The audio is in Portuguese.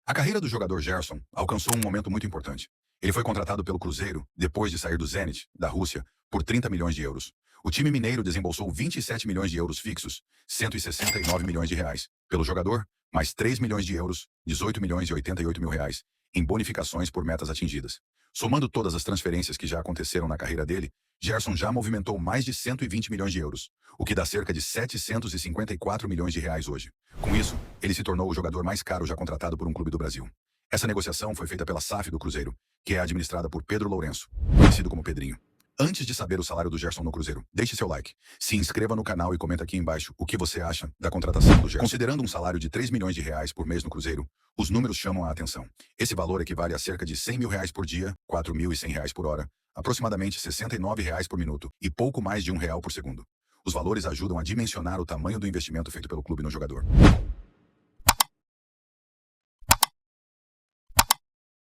A carreira do jogador Gerson alcançou um momento muito importante. Ele foi contratado pelo Cruzeiro, depois de sair do Zenit, da Rússia, por 30 milhões de euros. O time mineiro desembolsou 27 milhões de euros fixos, 169 milhões de reais, pelo jogador, mais 3 milhões de euros, 18 milhões e 88 mil reais, em bonificações por metas atingidas. Somando todas as transferências que já aconteceram na carreira dele, Gerson já movimentou mais de 120 milhões de euros, o que dá cerca de 754 milhões de reais hoje. Com isso, ele se tornou o jogador mais caro já contratado por um clube do Brasil. Essa negociação foi feita pela SAF do Cruzeiro, que é administrada por Pedro Lourenço, conhecido como Pedrinho. Antes de saber o salário do Gerson no Cruzeiro, deixe seu like, se inscreva no canal e comenta aqui embaixo o que você acha da contratação do Gerson. Considerando um salário de 3 milhões de reais por mês no Cruzeiro, os números chamam a atenção. Esse valor equivale a cerca de 100 mil reais por dia, 4.100 reais por hora, aproximadamente 69 reais por minuto e pouco mais de R$ 1 por segundo. Os valores ajudam a dimensionar o tamanho do investimento feito pelo clube no jogador.